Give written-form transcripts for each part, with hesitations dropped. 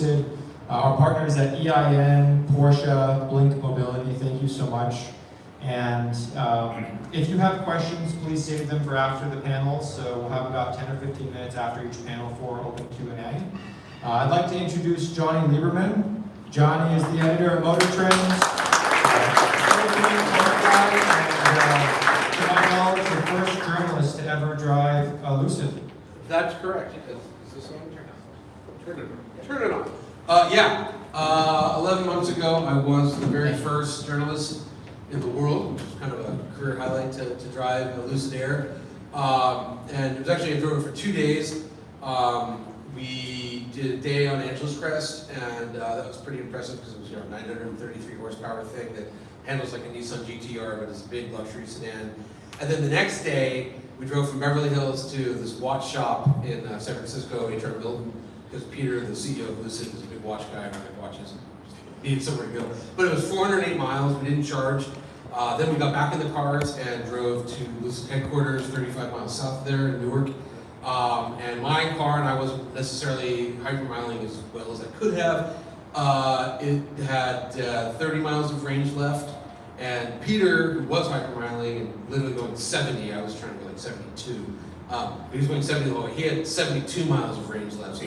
Lucid. Our partners at EIN, Porsche, Blink Mobility, thank you so much. And if you have questions, please save them for after the panel. So we'll have about 10 or 15 minutes after each panel for open Q&A. I'd like to introduce Johnny Lieberman. Johnny is the editor of Motor Trends. To my knowledge, the first journalist to ever drive a Lucid. That's correct. Is this on? Turn it on. 11 months ago, I was the very first journalist in the world, which was kind of a career highlight to drive a Lucid Air. And it was actually, I drove it for 2 days. We did a day on Angeles Crest, and that was pretty impressive because it was, 933 horsepower thing that handles like a Nissan GTR, but it's a big luxury sedan. And then the next day, we drove from Beverly Hills to this watch shop in San Francisco, H.R. Milton, because Peter, the CEO of Lucid, was a big watch guy, and I like watches, needed somewhere to go. But it was 408 miles, we didn't charge. Then we got back in the cars and drove to Lucid headquarters, 35 miles south there in Newark. And my car, and I wasn't necessarily hypermiling as well as I could have, it had 30 miles of range left. And Peter, who was hypermiling and literally going 70, I was trying to go like 72. He was going 70 the whole way. He had 72 miles of range left, so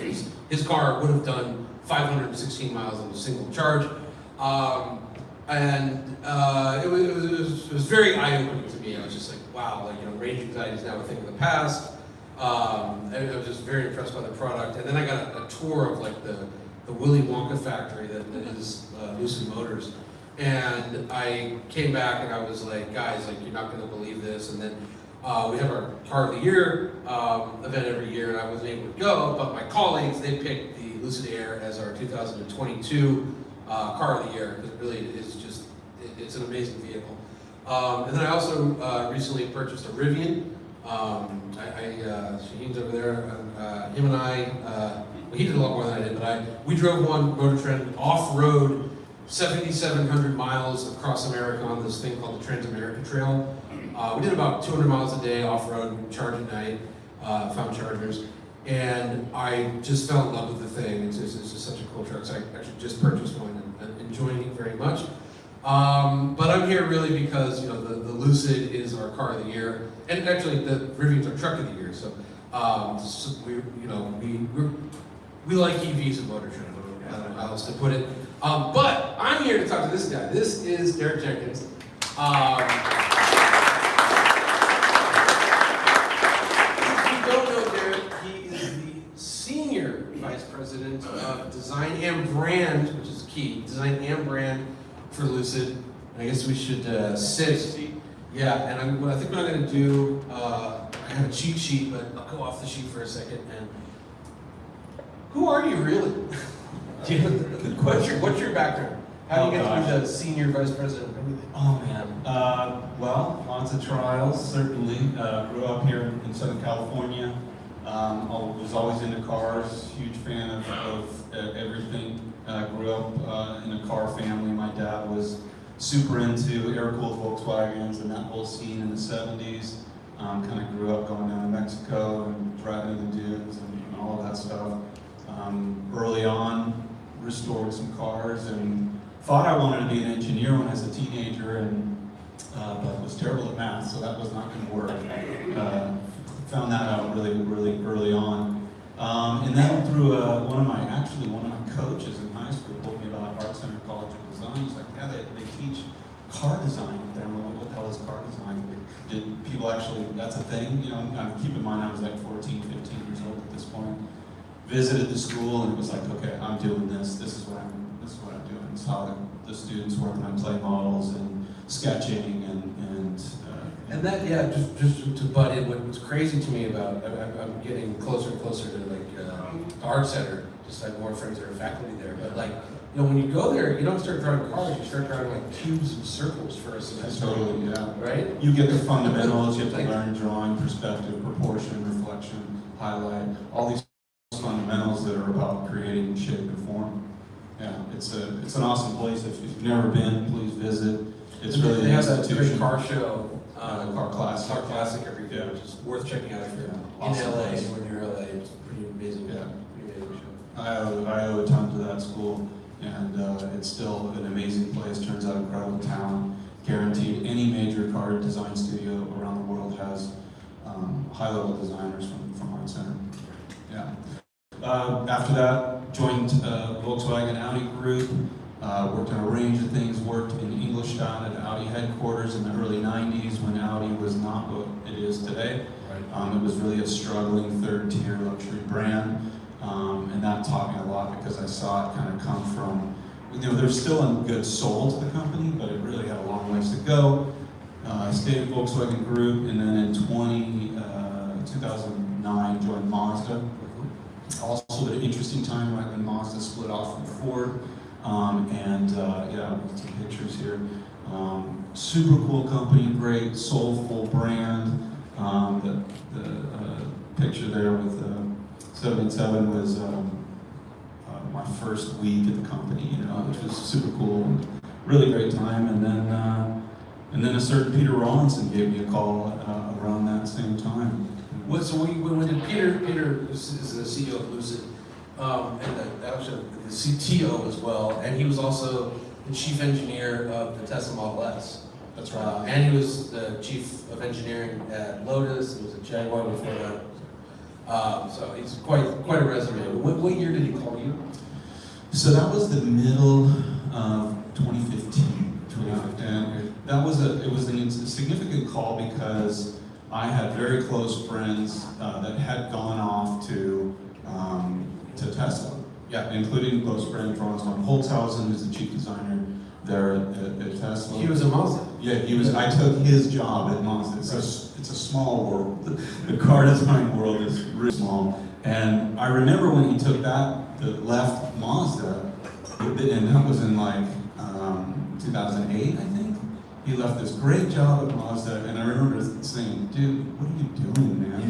his car would have done 516 miles on a single charge. It was very eye-opening to me. I was just like, wow, range anxiety is now a thing of the past. I was just very impressed by the product. And then I got a tour of like the Willy Wonka factory that is Lucid Motors. And I came back and I was like, guys, you're not gonna believe this. And then we have our Car of the Year event every year, and I wasn't able to go, but my colleagues, they picked the Lucid Air as our 2022 Car of the Year, because it really is just, it's an amazing vehicle. And then I also recently purchased a Rivian. Shaheen's over there, him and I, well, he did a lot more than I did, but we drove one Motor Trend off-road 7,700 miles across America on this thing called the Trans-America Trail. We did about 200 miles a day off-road, charge at night, found chargers, and I just fell in love with the thing. It's just such a cool truck, so I actually just purchased one and enjoying it very much. But I'm here really because the Lucid is our Car of the Year, and actually the Rivian's our Truck of the Year. So we like EVs and Motor Trend. I don't know how else to put it. But I'm here to talk to this guy. This is Derek Jenkins. If you don't know Derek, he is the Senior Vice President of Design and Brand, which is key, Design and Brand for Lucid. I guess we should sit. Yeah, and what I think what I'm going to do, I have a cheat sheet, but I'll go off the sheet for a second. And who are you really? Good question. What's your background? How do you get to be the Senior Vice President of everything? Oh man, well, lots of trials, certainly. Grew up here in Southern California. Was always into cars, huge fan of everything. Grew up in a car family. My dad was super into air-cooled Volkswagens and that whole scene in the 70s. Kind of grew up going down to Mexico and driving the dunes and all of that stuff. Early on, restored some cars and thought I wanted to be an engineer when I was a teenager, but was terrible at math, so that was not going to work. Found that out really early on. And then through one of my coaches in high school told me about Art Center College of Design. He's like, yeah, they teach car design there. I'm like, what the hell is car design? Did people actually, that's a thing? Keep in mind I was like 14, 15 years old at this point. Visited the school and it was like, okay, I'm doing this. This is what I'm doing. It's how the students working on play models and sketching and that, yeah, just to butt in, what's crazy to me about, I'm getting closer and closer to the Art Center, just like more friends that are faculty there, but when you go there, you don't start drawing cars, you start drawing cubes and circles for a semester. Totally, yeah. Right? You get the fundamentals, you have to learn drawing, perspective, proportion, reflection, highlight, all these fundamentals that are about creating shape and form. Yeah, it's an awesome place. If you've never been, please visit. It's really they have that great car show, Car Classic every year, which is worth checking out if you're in LA. When you're in LA, it's pretty amazing. Yeah. Pretty amazing show. I owe a ton to that school, and it's still an amazing place. Turns out incredible talent. Guaranteed, any major car design studio around the world has high-level designers from Art Center. Yeah. After that, joined Volkswagen Audi Group. Worked on a range of things. Worked in Ingolstadt at Audi headquarters in the early '90s when Audi was not what it is today. It was really a struggling third-tier luxury brand, and that taught me a lot because I saw it kind of come from, there's still a good soul to the company, but it really had a long ways to go. I stayed at Volkswagen Group, and then in 2009 joined Mazda. Also an interesting time right when Mazda split off from Ford, yeah, some pictures here. Super cool company, great soulful brand. The picture there with 787 was my first week at the company, which was super cool, really great time. And then a certain Peter Rawlinson gave me a call around that same time. So when did Peter is the CEO of Lucid, and that was the CTO as well, and he was also the chief engineer of the Tesla Model S. That's right. And he was the chief of engineering at Lotus. He was at Jaguar before that. So he's quite a resume. What year did he call you? So that was the middle of 2015. And that was it was a significant call because I had very close friends that had gone off to Tesla. Yeah, including close friend Franz von Holzhausen, who's the chief designer there at Tesla. He was a Mazda. Yeah, he was. I took his job at Mazda. It's a small world. The car design world is really small. And I remember when he took left Mazda, and that was in like 2008, I think. He left this great job at Mazda, and I remember saying, "Dude, what are you doing, man?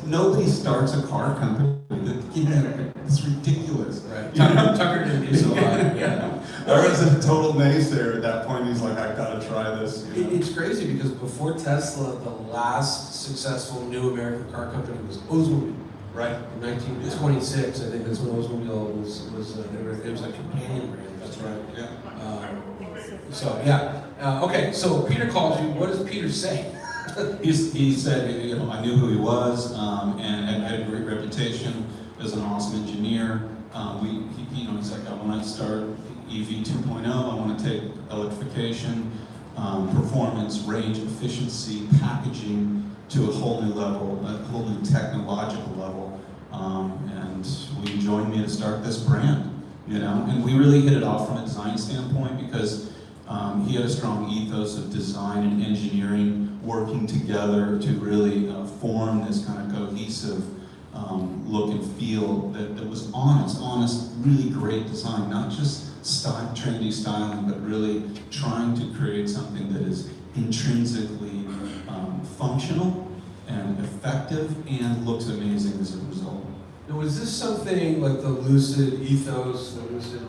Nobody starts a car company. It's ridiculous." Right. Tucker didn't do so hard. Yeah. I was a total naysayer at that point. He's like, "I gotta try this." It's crazy because before Tesla, the last successful new American car company was Oldsmobile. Right. In 1926, I think that's when Oldsmobile it was a companion brand. That's right. Yeah. Okay. So Peter calls you. What does Peter say? He said, I knew who he was, and had a great reputation as an awesome engineer. He's like, I want to start EV 2.0. I want to take electrification, performance, range, efficiency, packaging to a whole new level, a whole new technological level. And he joined me to start this brand. And we really hit it off from a design standpoint because he had a strong ethos of design and engineering working together to really form this kind of cohesive look and feel that was honest, really great design, not just trendy styling, but really trying to create something that is intrinsically functional and effective and looks amazing as a result. Now, is this something like the Lucid ethos, the Lucid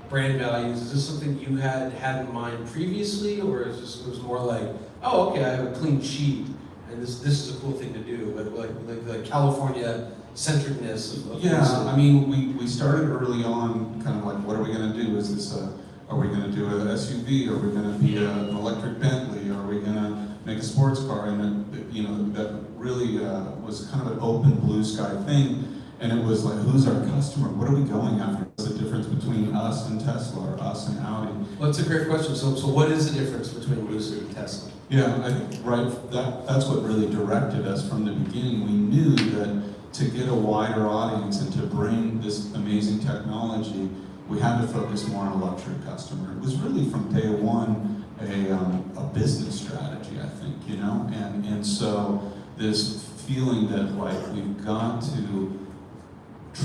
brand values? Is this something you had in mind previously, or it was more like, oh, okay, I have a clean sheet, and this is a cool thing to do, but like the California centeredness of Yeah, Lucid. I mean, we started early on, kind of like, what are we going to do? Is this are we going to do an SUV? Are we going to be an electric Bentley? Are we going to make a sports car? And that really was kind of an open blue sky thing. And it was like, who's our customer? What are we going after? What's the difference between us and Tesla, or us and Audi? Well, that's a great question. So what is the difference between Lucid and Tesla? Yeah, I think that's what really directed us from the beginning. We knew that to get a wider audience and to bring this amazing technology, we had to focus more on a luxury customer. It was really from day one a business strategy, I think, and so this feeling that like we've got to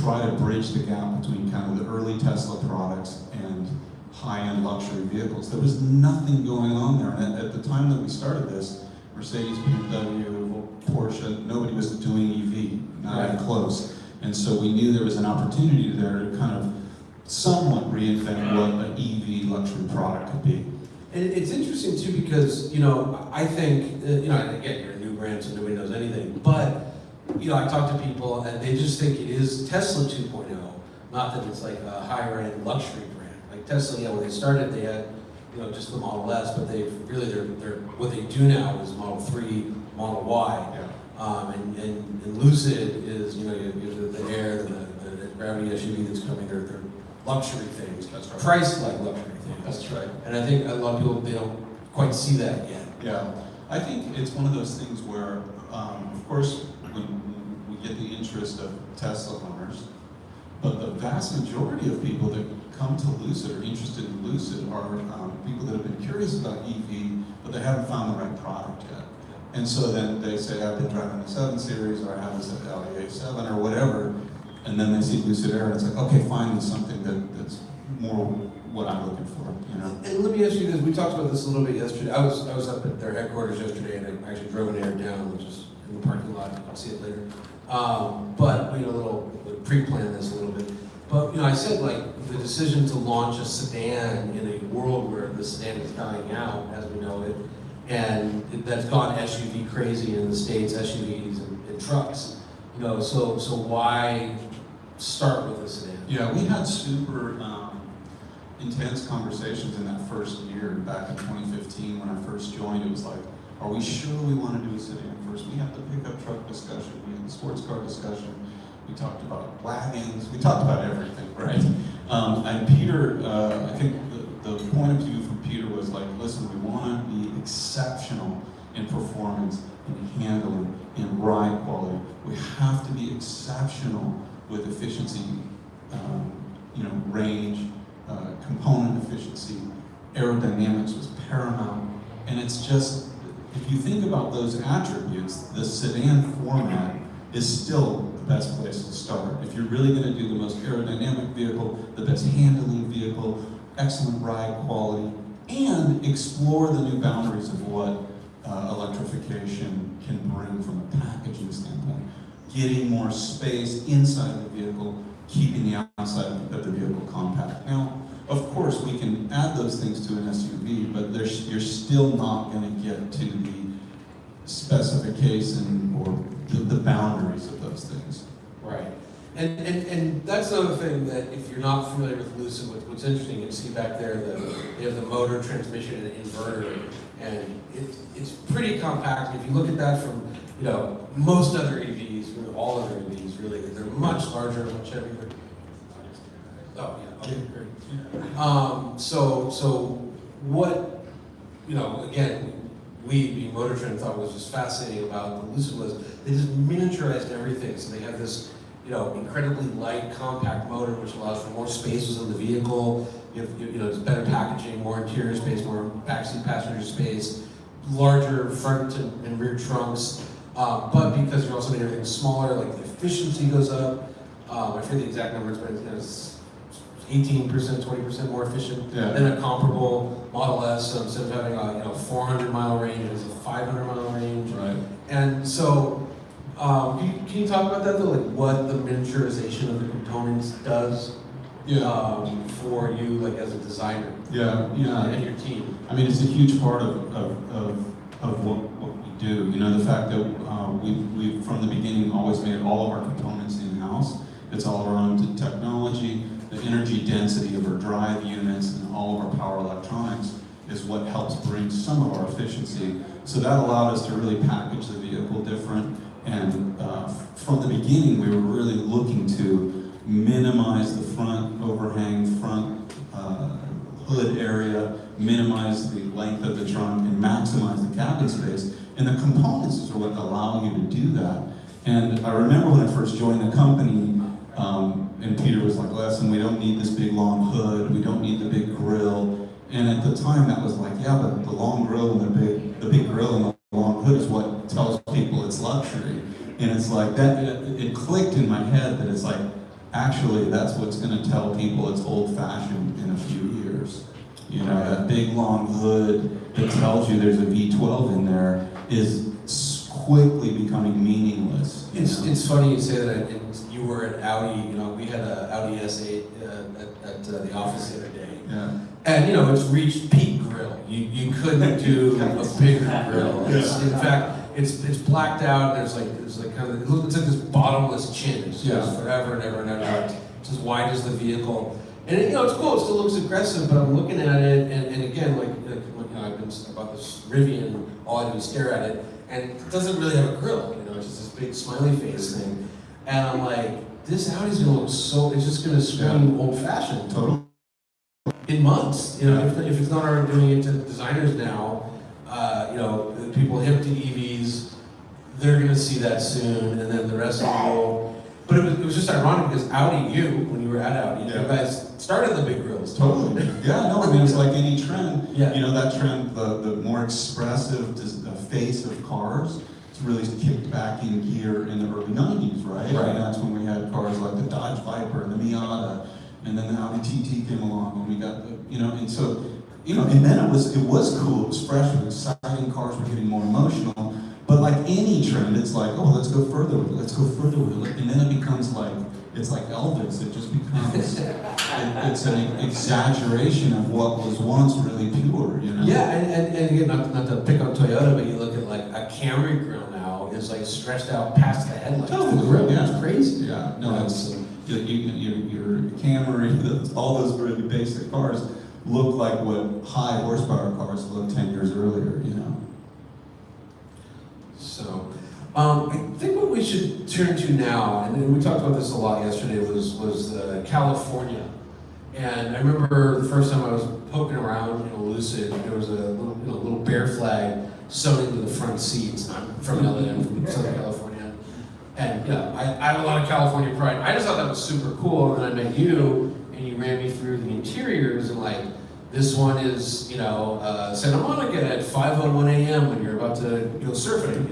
try to bridge the gap between kind of the early Tesla products and high-end luxury vehicles. There was nothing going on there, and at the time that we started this, Mercedes, BMW, Porsche, nobody was doing EV, not even close. And so we knew there was an opportunity there to kind of somewhat reinvent what an EV luxury product could be. And it's interesting too because, I think, again, you're a new brand, so nobody knows anything, but I talk to people and they just think it is Tesla 2.0, not that it's like a higher end luxury brand. Like Tesla, when they started, they had, just the Model S, but they're what they do now is Model 3, Model Y. Yeah. And Lucid is, you have the Air, the Gravity SUV that's coming, they're luxury things. That's right. Priced like luxury things. That's right. And I think a lot of people, they don't quite see that yet. Yeah, I think it's one of those things where, of course, when we get the interest of Tesla owners, but the vast majority of people that come to Lucid or interested in Lucid are people that have been curious about EV, but they haven't found the right product yet. And so then they say, I've been driving the 7 Series, or I have this Audi A7, or whatever, and then they see Lucid Air, and it's like, okay, finally something that's more what I'm looking for, And let me ask you this, we talked about this a little bit yesterday. I was up at their headquarters yesterday, and I actually drove an Air down, which is in the parking lot. I'll see it later. But we pre-planned this a little bit. But I said the decision to launch a sedan in a world where the sedan is dying out as we know it, and that's gone SUV crazy in the States, SUVs and trucks. So why start with a sedan? Yeah, we had super intense conversations in that first year back in 2015 when I first joined. It was like, are we sure we want to do a sedan first? We had the pickup truck discussion, we had the sports car discussion, we talked about wagons, we talked about everything, right? And Peter, I think the point of view from Peter was like, listen, we want to be exceptional in performance, in handling, in ride quality. We have to be exceptional with efficiency, range, component efficiency, aerodynamics was paramount. And it's just, if you think about those attributes, the sedan format is still the best place to start. If you're really going to do the most aerodynamic vehicle, the best handling vehicle, excellent ride quality, and explore the new boundaries of what electrification can bring from a packaging standpoint. Getting more space inside the vehicle, keeping the outside of the vehicle compact. Now, of course, we can add those things to an SUV, but you're still not going to get to the specification or the boundaries of those things. Right. And that's another thing that if you're not familiar with Lucid, what's interesting, you can see back there that they have the motor, transmission, and inverter, and it's pretty compact. If you look at that from most other EVs, all other EVs really, they're much larger, much heavier. Oh yeah, okay, great. So what again, we being Motor Trend thought was just fascinating about the Lucid was they just miniaturized everything. So they have this incredibly light, compact motor, which allows for more space within the vehicle. It's better packaging, more interior space, more backseat passenger space, larger front and rear trunks. But because you're also making everything smaller, like the efficiency goes up. I forget the exact numbers, but it's 18%, 20% more efficient than a comparable Model S. So instead of having a 400-mile range, it's a 500-mile range. Right. And so, can you talk about that though? Like what the miniaturization of the components does for you, like as a designer? Yeah. And your team. I mean, it's a huge part of what we do. The fact that we've from the beginning always made all of our components in-house. It's all our own technology. The energy density of our drive units and all of our power electronics is what helps bring some of our efficiency. So that allowed us to really package the vehicle different. And from the beginning, we were really looking to minimize the front overhang, front hood area, minimize the length of the trunk, and maximize the cabin space. And the components are what allow you to do that. And I remember when I first joined the company, and Peter was like, listen, we don't need this big long hood, we don't need the big grill. And at the time that was like, yeah, but the long grill and the big grill and the long hood is what tells people it's luxury. And it's like that, it clicked in my head that it's like, actually that's what's gonna tell people it's old fashioned in a few years. That big long hood that tells you there's a V12 in there is quickly becoming meaningless. It's funny you say that. You were at Audi. We had an Audi S8 at the office the other day. Yeah. And it's reached peak grill. You couldn't do a bigger grill. In fact, it's blacked out. There's like kind of, it looks like this bottomless chin. It's just forever and ever and ever. It's as wide as the vehicle. And it, it's cool, it still looks aggressive, but I'm looking at it, and again, I've been about this Rivian, all I do is stare at it, and it doesn't really have a grill, it's just this big smiley face thing. And I'm like, this Audi's gonna look so, it's just gonna scream old-fashioned. Totally. In months, if it's not already doing it to designers now, the people hip to EVs, they're gonna see that soon, and then the rest of the world. But it was just ironic because Audi, when you were at Audi, you guys started the big grills. Totally. Yeah, no, I mean, it's like any trend. Yeah. That trend, the more expressive face of cars, it's really kicked back in gear in the early 90s, right? And that's when we had cars like the Dodge Viper and the Miata, and then the Audi TT came along, and we got and so, and then it was cool, it was fresh, it was exciting, cars were getting more emotional. But like any trend, it's like, oh, let's go further with it, and then it becomes like, it's like Elvis, it just becomes, it's an exaggeration of what was once really pure, Yeah, and again, not to pick on Toyota, but you look at like a Camry grill now, is like stretched out past the headlights. Totally, the grill, yeah. It's crazy. Yeah, no, it's, your Camry, all those really basic cars look like what high horsepower cars looked 10 years earlier, So, I think what we should turn to now, and we talked about this a lot yesterday, was California. And I remember the first time I was poking around in a Lucid, there was a little bear flag sewn into the front seats. I'm from LA, I'm from Southern California. And I have a lot of California pride. I just thought that was super cool. And then I met you, and you ran me through the interiors, and like, this one is, Santa Monica at 5:01 a.m. when you're about to go surfing.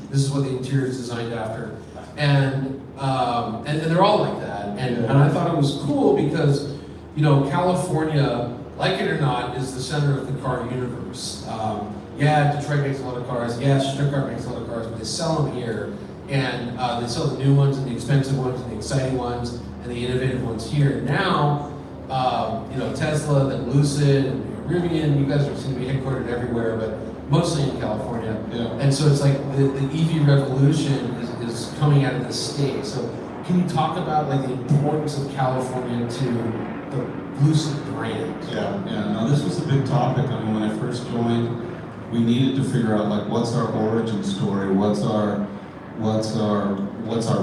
This is what the interior is designed after, and they're all like that. And I thought it was cool because, California, like it or not, is the center of the car universe. Detroit makes a lot of cars. Yeah, Stuttgart makes a lot of cars, but they sell them here, and they sell the new ones and the expensive ones and the exciting ones and the innovative ones here. Now. Tesla, then Lucid, and Rivian, you guys are seem to be headquartered everywhere, but mostly in California. Yeah. And so it's like the EV revolution is coming out of the state. So can you talk about like the importance of California to the Lucid brand? Yeah. No, this was a big topic. I mean, when I first joined, we needed to figure out like what's our origin story, what's our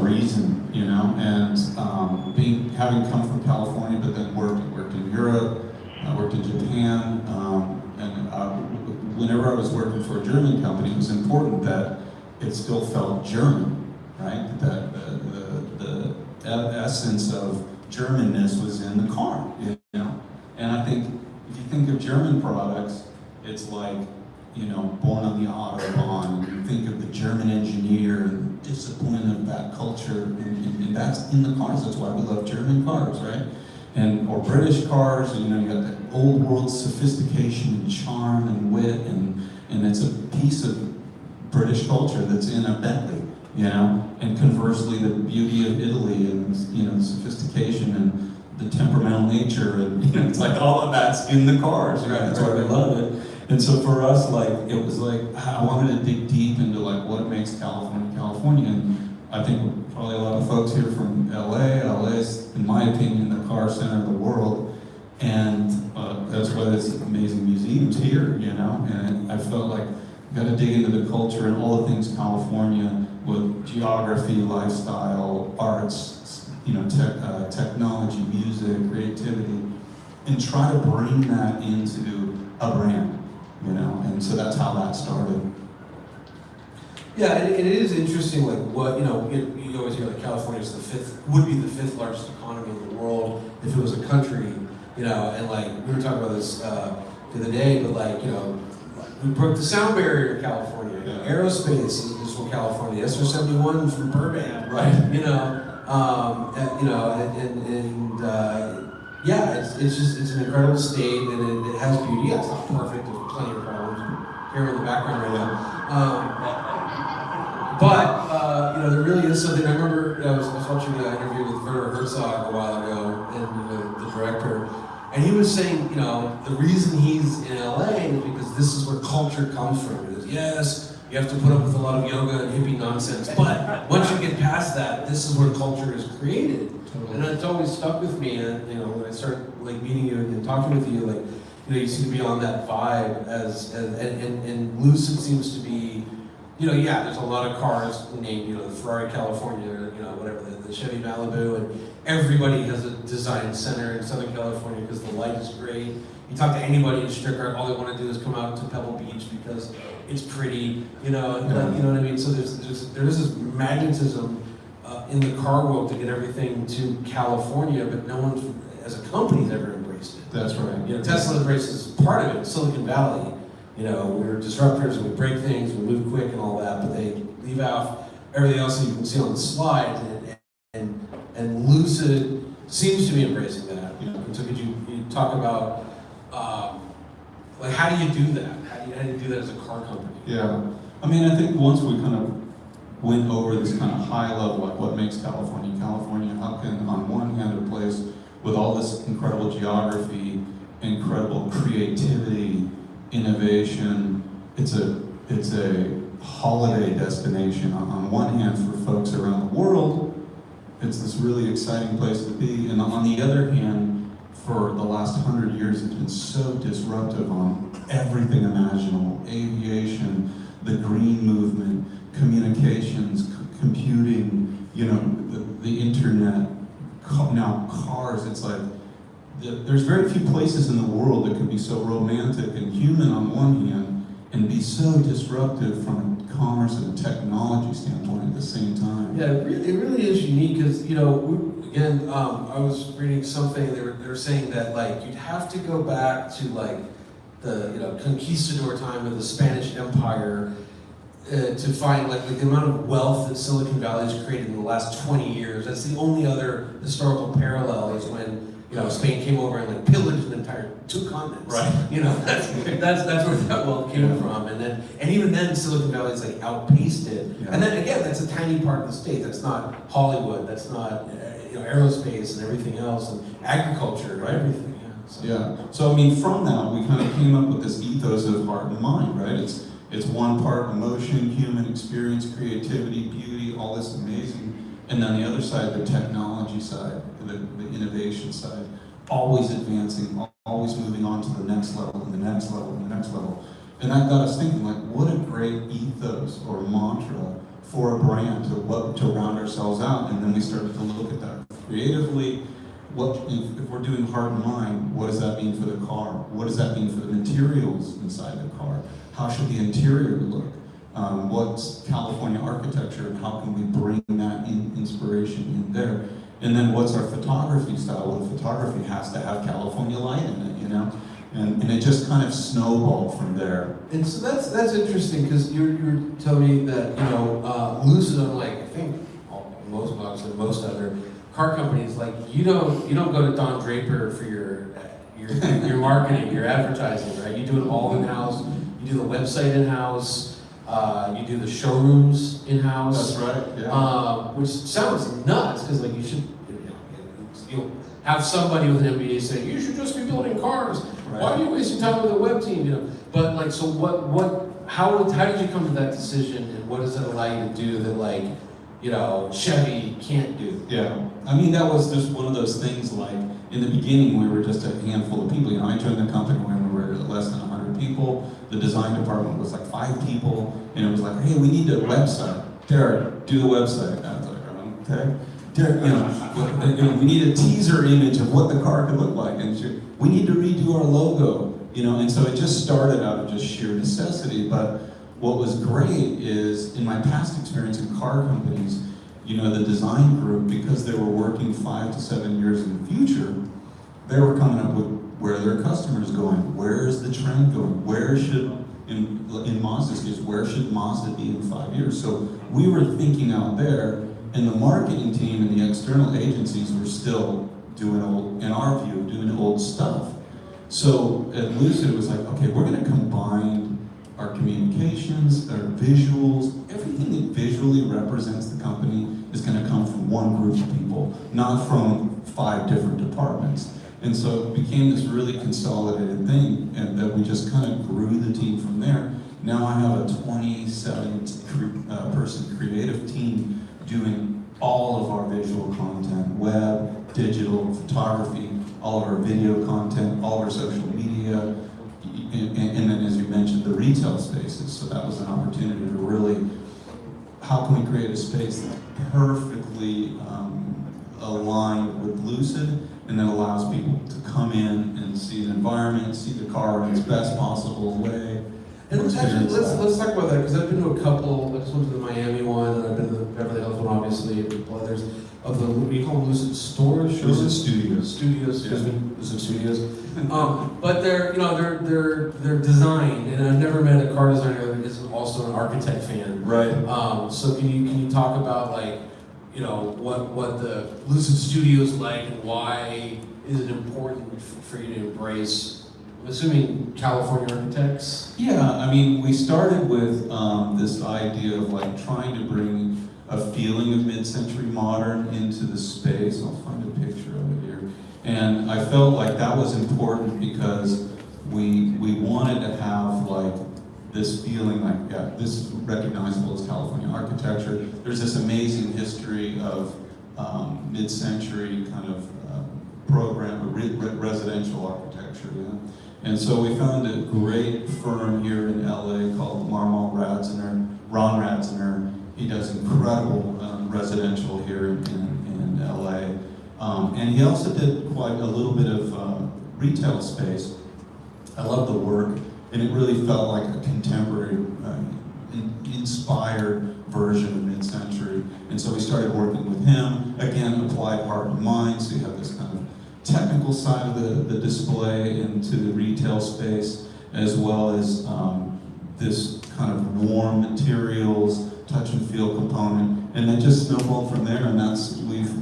reason, and having come from California, but then worked in Europe, worked in Japan, and whenever I was working for a German company, it was important that it still felt German, right? That the essence of Germanness was in the car, And I think if you think of German products, it's like, born on the Autobahn, and you think of the German engineer and the discipline of that culture, and that's in the cars. That's why we love German cars, right? Or British cars, you got that old world sophistication and charm and wit, and it's a piece of British culture that's in a Bentley, And conversely, the beauty of Italy and, sophistication and the temperamental nature, and it's like all of that's in the cars, right? That's why we love it. And so for us, it was like, I wanted to dig deep into what it makes California. And I think probably a lot of folks here from LA. LA is, in my opinion, the car center of the world. And that's why there's amazing museums here, And I felt like I got to dig into the culture and all the things California with geography, lifestyle, arts, technology, music, creativity, and try to bring that into a brand. And so that's how that started. Yeah, and it is interesting, what, you always hear California's would be the fifth largest economy in the world if it was a country, and we were talking about this the other day, but we broke the sound barrier in California. Aerospace is from California, SR-71 from Burbank, right? It's an incredible state, and it has beauty. Yeah, it's not perfect. There's plenty of problems. Here in the background right now. But there really is something. I remember I was watching an interview with Werner Herzog a while ago, and the director, and he was saying, the reason he's in LA is because this is where culture comes from. He goes, yes, You have to put up with a lot of yoga and hippie nonsense. But once you get past that, this is where culture is created. And it's always stuck with me. And you know, when I start like meeting you and talking with you, like, you know, you seem to be on that vibe and Lucid seems to be, you know, yeah, there's a lot of cars named, you know, the Ferrari California, or, you know, whatever, the Chevy Malibu, and everybody has a design center in Southern California because the light is great. You talk to anybody in Stuttgart, all they want to do is come out to Pebble Beach because it's pretty, you know, and, you know what I mean? So there's this magnetism in the car world to get everything to California, but no one's, as a company's ever embraced it. That's right. You know, Tesla embraces part of it, Silicon Valley. You know, we're disruptors and we break things, we move quick and all that, but they leave out everything else that you can see on the slide. And Lucid seems to be embracing that. Yeah. And so could you talk about, like, how do you do that? How do you do that as a car company? Yeah, I mean, I think once we kind of went over this kind of high level, like what makes California, California, how can, on one hand, a place with all this incredible geography, incredible creativity, innovation, it's a holiday destination on one hand for folks around the world. It's this really exciting place to be, and on the other hand, for the last 100 years, it's been so disruptive on everything imaginable: aviation, the green movement, communications, computing, you know, the internet, now cars. It's like, there's very few places in the world that could be so romantic and human on one hand, and be so disruptive from a commerce and a technology standpoint at the same time. Yeah, it really is unique because, you know, again, I was reading something, they were saying that, like, you'd have to go back to, like, the, you know, conquistador time of the Spanish Empire to find, like, the amount of wealth that Silicon Valley has created in the last 20 years. That's the only other historical parallel is when, you know, Spain came over and, like, pillaged an entire 2 continents. Right. You know, that's where that wealth came from. And even then, Silicon Valley's, like, outpaced it. Yeah. And then again, that's a tiny part of the state. That's not Hollywood. That's not you know, aerospace and everything else, and agriculture, right? Everything. Yeah. So. Yeah. So I mean, from that, we kind of came up with this ethos of heart and mind, right? It's one part emotion, human experience, creativity, beauty, all this amazing, and then the other side, the technology side, the innovation side, always advancing, always moving on to the next level, and the next level, and the next level. And that got us thinking, like, what a great ethos or mantra for a brand to round ourselves out. And then we started to look at that creatively. What if we're doing heart and mind, what does that mean for the car? What does that mean for the materials inside the car? How should the interior look? What's California architecture, and how can we bring that inspiration in there? And then what's our photography style? Well, the photography has to have California light in it, you know? And it just kind of snowballed from there. And so that's interesting, because you're telling me that, you know, Lucid, unlike I think most other car companies, like, you don't go to Don Draper for your marketing, your advertising, right? You do it all in-house. You do the website in-house. You do the showrooms in-house. That's right. Yeah. Which sounds nuts, because, like, you should, you'll have somebody with an MBA saying, you should just be building cars. Right. Why are you wasting time with a web team? You know, but, like, so how did you come to that decision, and what does it allow you to do that, like, you know, Chevy can't do? Yeah, I mean, that was just one of those things. Like, in the beginning, we were just a handful of people. You know, I joined the company when we were less than 100 people. The design department was like 5 people, and it was like, hey, we need a website. Derek, do the website. And I was like, okay. Derek, you know, we need a teaser image of what the car could look like, and we need to redo our logo. You know, and so it just started out of just sheer necessity. But what was great is, in my past experience in car companies, you know, the design group, because they were working 5 to 7 years in the future, they were coming up with where their customers going, where is the trend going, where should, in Mazda's case, where should Mazda be in 5 years? So we were thinking out there, and the marketing team and the external agencies were still doing old, in our view, doing old stuff. So at Lucid, it was like, okay, we're going to combine our communications, our visuals, everything that visually represents the company is going to come from one group of people, not from 5 different departments. And so it became this really consolidated thing, and that we just kind of grew the team from there. Now I have a 27-person creative team doing all of our visual content, web, digital, photography, all of our video content, all of our social media, and then as you mentioned, the retail spaces. So that was an opportunity to really, how can we create a space that's perfectly aligned with Lucid, and that allows people to come in and see the environment, see the car in its best possible way. And let's talk about that, because I've been to a couple. I just went to the Miami one, and I've been to the Beverly Hills one, obviously, and a couple others of the, we call them Lucid Stores? Lucid Studios. Studios, excuse me, Lucid Studios. But they're, you know, they're designed, and I've never met a car designer that is also an architect fan. Right. So can you talk about, like, you know, what the Lucid Studios like, and why is it important for you to embrace? I'm assuming California architects? Yeah, I mean, we started with this idea of like trying to bring a feeling of mid-century modern into the space. I'll find a picture of it here. And I felt like that was important because we wanted to have like this feeling like, yeah, this is recognizable as California architecture. There's this amazing history of mid-century kind of residential architecture. Yeah? And so we found a great firm here in LA called Ron Radziner. He does incredible residential here in LA. And he also did quite a little bit of retail space. I love the work, and it really felt like a contemporary, inspired version of mid-century. And so we started working with him. Again, applied heart and mind, so you have this kind of technical side of the display into the retail space, as well as this kind of warm materials, touch and feel component, and then just snowballed from there. And that's, we've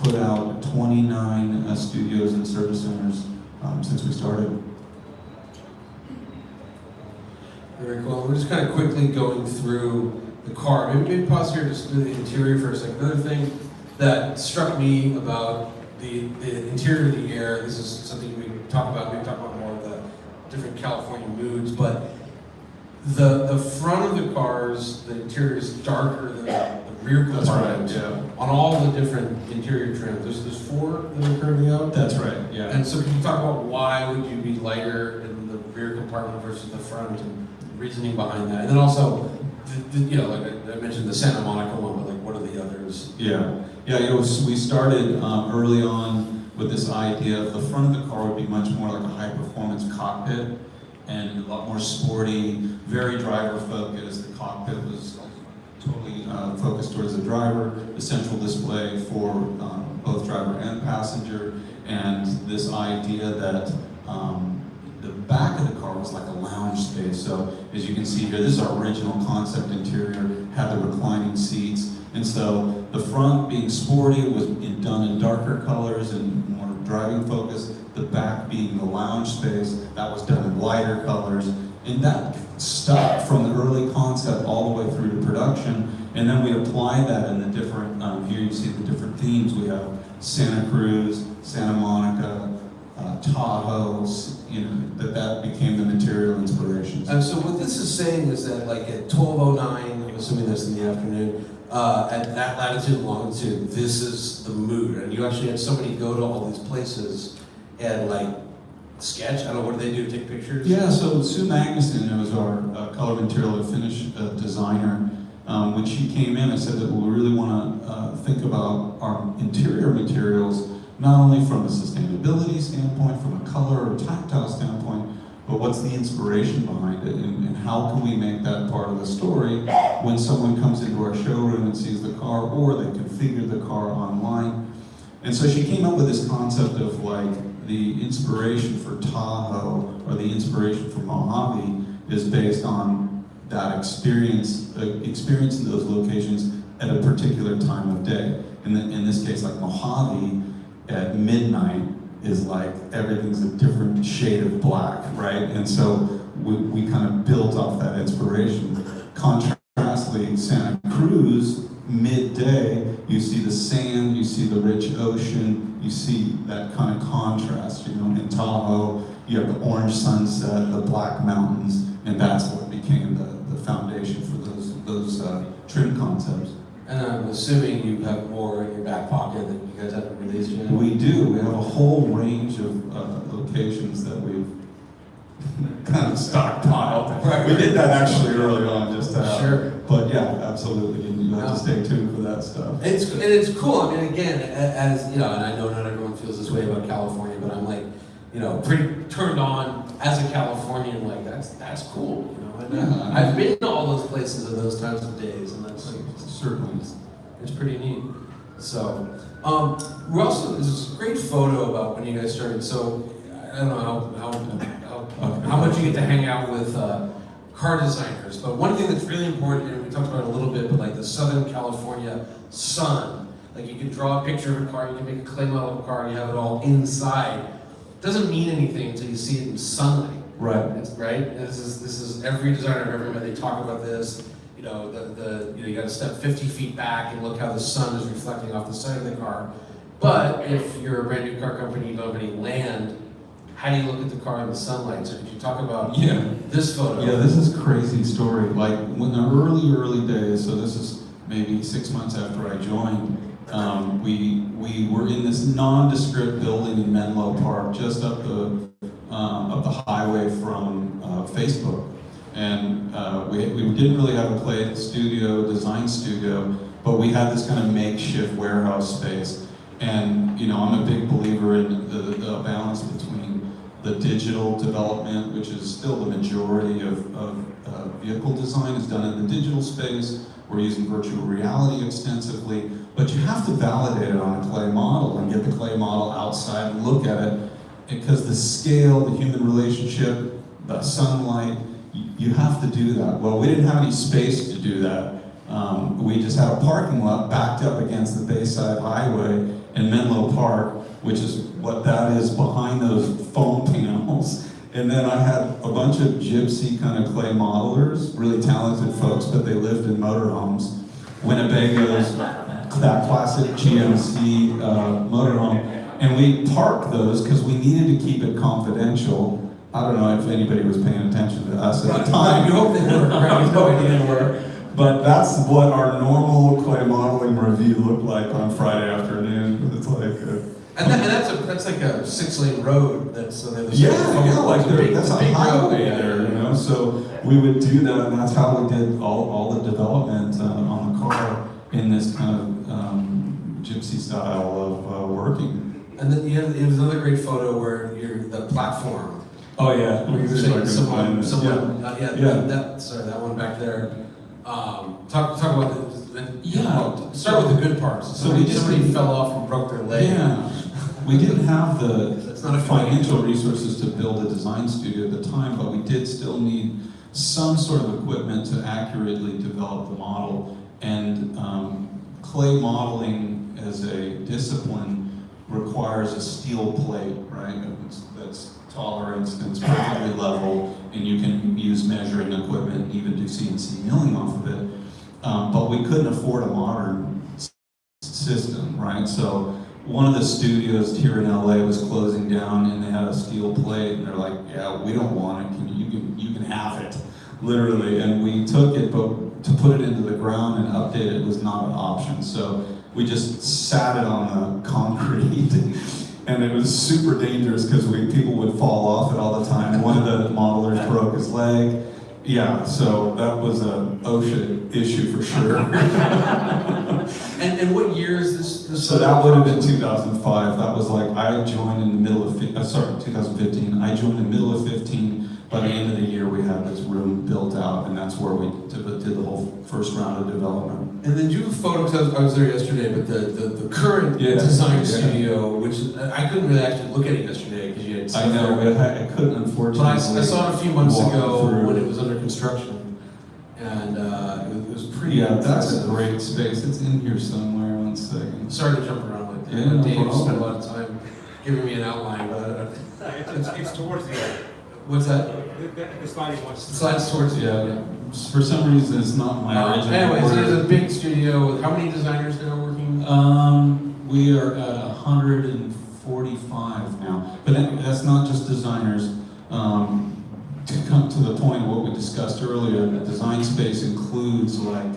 put out 29 studios and service centers since we started. Very cool. We're just kind of quickly going through the car. Maybe pause here just to do the interior for a second. Another thing that struck me about the interior of the air, this is something we talk about, maybe talk about more of the different California moods, but the front of the cars, the interior is darker than the rear compartment. That's right, yeah. On all the different interior trims. There's 4 that are currently out? That's right, yeah. And so can you talk about why would you be lighter in the rear compartment versus the front, and reasoning behind that? And then also, you know, like I mentioned the Santa Monica one, but like what are the others? Yeah, we started early on with this idea of the front of the car would be much more like a high-performance cockpit and a lot more sporty, very driver-focused. The cockpit was totally focused towards the driver, the central display for both driver and passenger, and this idea that the back of the car was like a lounge space. So as you can see here, this is our original concept interior, had the reclining seats. And so the front being sporty was done in darker colors and more driving focus. The back being the lounge space, that was done in lighter colors. And that stuck from the early concept all the way through to production. And then we applied that in the different, here you see the different themes. We have Santa Cruz, Santa Monica, Tahoe, you know, that became the material inspirations. And so what this is saying is that, like, at 12:09, I'm assuming that's in the afternoon, at that latitude and longitude, this is the mood. And you actually had somebody go to all these places and, like, sketch. I don't know, what do they do, take pictures? Yeah, so Sue Magnuson, who was our color material and finish designer, when she came in, I said that we really want to think about our interior materials not only from a sustainability standpoint, from a color or tactile standpoint, but what's the inspiration behind it, and how can we make that part of the story when someone comes into our showroom and sees the car, or they configure the car online. And so she came up with this concept of like the inspiration for Tahoe or the inspiration for Mojave is based on that experience in those locations at a particular time of day. In this case, like Mojave, at midnight is like everything's a different shade of black, right? And so we kind of built off that inspiration. Contrastly, Santa Cruz, midday, you see the sand, you see the rich ocean, you see that kind of contrast, you know. In Tahoe, you have the orange sunset, the black mountains, and that's what became the foundation for those trim concepts. And I'm assuming you have more in your back pocket that you guys haven't released yet? We do. We have a whole range of locations that we've kind of stockpiled. Right. We did that actually early on, just to have. Sure. But yeah, absolutely. You have to stay tuned for that stuff. It's cool. I mean, again, as you know, and I know not everyone feels this way about California, but I'm like, you know, pretty turned on as a Californian. Like that's cool. You know, and Yeah. I've been to all those places in those times of days, and that's Certainly. it's pretty neat. So, we're also there's this great photo about when you guys started. So, I don't know how much you get to hang out with car designers, but one thing that's really important, and we talked about it a little bit, but like the Southern California sun, like you can draw a picture of a car, you can make a clay model of a car, you have it all inside. It doesn't mean anything until you see it in sunlight. Right. Right. This is every designer I've ever met. They talk about this. You know, you got to step 50 feet back and look how the sun is reflecting off the side of the car. But if you're a brand new car company, you don't have any land, how do you look at the car in the sunlight? So could you talk about this photo? Yeah, this is a crazy story. Like when the early days, so this is maybe 6 months after I joined, we were in this nondescript building in Menlo Park, just up the highway from Facebook. And we didn't really have a clay studio, design studio, but we had this kind of makeshift warehouse space. And you know, I'm a big believer in the balance between the digital development, which is still the majority of vehicle design is done in the digital space. We're using virtual reality extensively, but you have to validate it on a clay model and get the clay model outside and look at it, because the scale, the human relationship, the sunlight, you have to do that. Well, we didn't have any space to do that. We just had a parking lot backed up against the Bayside Highway in Menlo Park, which is what that is behind those foam panels. And then I had a bunch of gypsy kind of clay modelers, really talented folks, but they lived in motorhomes. Winnebago's, that classic GMC motorhome. And we parked those because we needed to keep it confidential. I don't know if anybody was paying attention to us at the time. You hope they were, right? You hope they were. But that's what our normal clay modeling review looked like on Friday afternoon. It's like that's like a 6-lane road. That's like that's a highway there, you know. So we would do that, and that's how we did all the development on the car in this kind of gypsy style of working. And then it was another great photo where you're the platform. Oh yeah, Where you were saying someone, yeah. that one back there. Talk about start with the good parts. So somebody fell off and broke their leg. Yeah, we didn't have It's not the a financial resources to build a design studio at the time, but we did still need some sort of equipment to accurately develop the model. And clay modeling as a discipline requires a steel plate, right? That's tolerance, and it's perfectly level, and you can use measuring equipment, even do CNC milling off of it. But we couldn't afford a modern system, right? So one of the studios here in LA was closing down, and they had a steel plate, and they're like, "Yeah, we don't want it. You can have it," literally. And we took it, but to put it into the ground and update it was not an option. So we just sat it on the concrete. And it was super dangerous because people would fall off it all the time. One of the modelers broke his leg. Yeah, so that was a OSHA issue for sure. And what year is this? So that would have been 2005. That was like, I joined in the middle of, 2015. I joined in the middle of 15. By the end of the year, we had this room built out, and that's where we did the whole first round of development. And then you have photos, I was there yesterday, but the current design studio, which I couldn't really actually look at it yesterday because you had I know, I couldn't unfortunately. But I saw it a few months ago when it was under construction, and it was pretty. Yeah, that's a great space. It's in here somewhere. One second. Sorry to jump around like that. Yeah, no Dave problem. spent a lot of time giving me an outline, but It's towards the end. what's that? The sliding one. Slides towards you. Yeah. For some reason, it's not my original Anyway, so order. there's a big studio. How many designers now working? We are at 145 now, but that's not just designers. to come to the point of what we discussed earlier, the design space includes like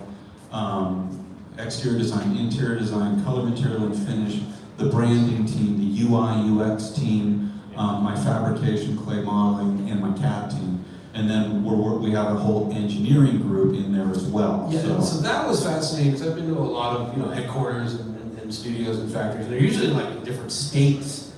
exterior design, interior design, color, material, and finish, the branding team, the UI, UX team, my fabrication, clay modeling, and my CAD team. And then we have a whole engineering group in there as well. Yeah, so that was fascinating because I've been to a lot of headquarters and studios and factories. And they're usually like in different states,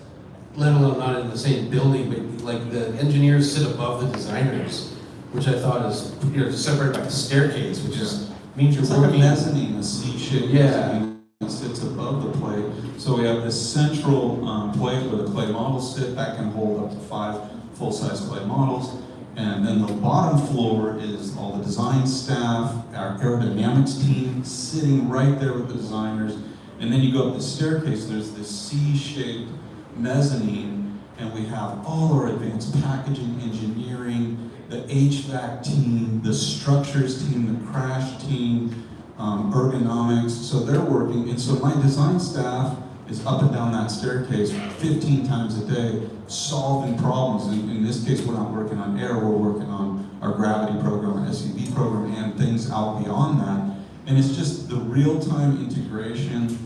let alone not in the same building, but like the engineers sit above the designers, which I thought is just separated by a staircase, which is means you're it's like working. a mezzanine, a C-shaped mezzanine. It sits above the plate. So we have this central plate where the clay models sit that can hold up to 5 full-size clay models. And then the bottom floor is all the design staff, our aerodynamics team sitting right there with the designers. And then you go up the staircase, there's this C-shaped mezzanine, and we have all our advanced packaging, engineering, the HVAC team, the structures team, the crash team, ergonomics, so they're working. And so my design staff is up and down that staircase 15 times a day, solving problems. In this case, we're not working on air, we're working on our gravity program, our SUV program, and things out beyond that. And it's just the real-time integration.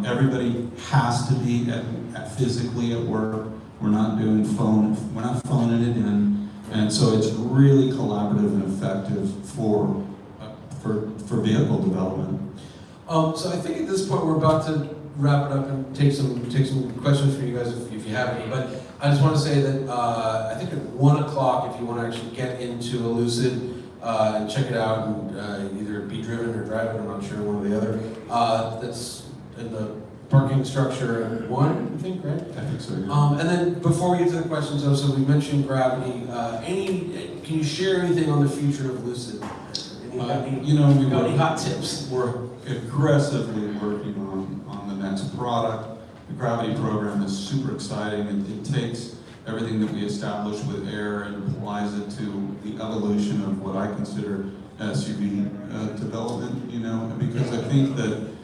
Everybody has to be physically at work. We're not doing we're not phoning it in. And so it's really collaborative and effective for vehicle development. So I think at this point we're about to wrap it up and take some questions from you guys if you have any. But I just want to say that I think at 1 o'clock, if you want to actually get into a Lucid and check it out and either be driven or drive it, I'm not sure, one or the other. That's in the parking structure at 1, I think, right? I think so, yeah. And then before we get to the questions, though, so we mentioned gravity. Can you share anything on the future of Lucid? We've got any hot tips? We're aggressively working on the next product. The gravity program is super exciting. It takes everything that we established with air and applies it to the evolution of what I consider SUV development, because I think that,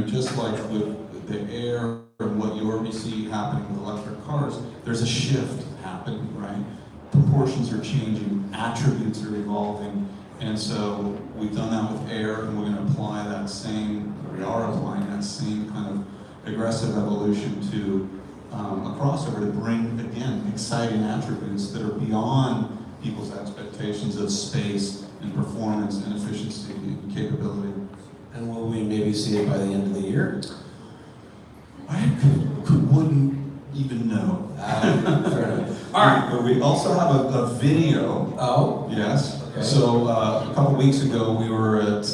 just like with the air and what you already see happening with electric cars, there's a shift happening, right? Proportions are changing, attributes are evolving, and so we've done that with air, and we're going to apply that same, we are applying that same kind of aggressive evolution to a crossover to bring, again, exciting attributes that are beyond people's expectations of space and performance and efficiency and capability. And will we maybe see it by the end of the year? I wouldn't even know. Fair enough. All right. But we also have a video. Oh? Yes. Okay. So a couple weeks ago, we were at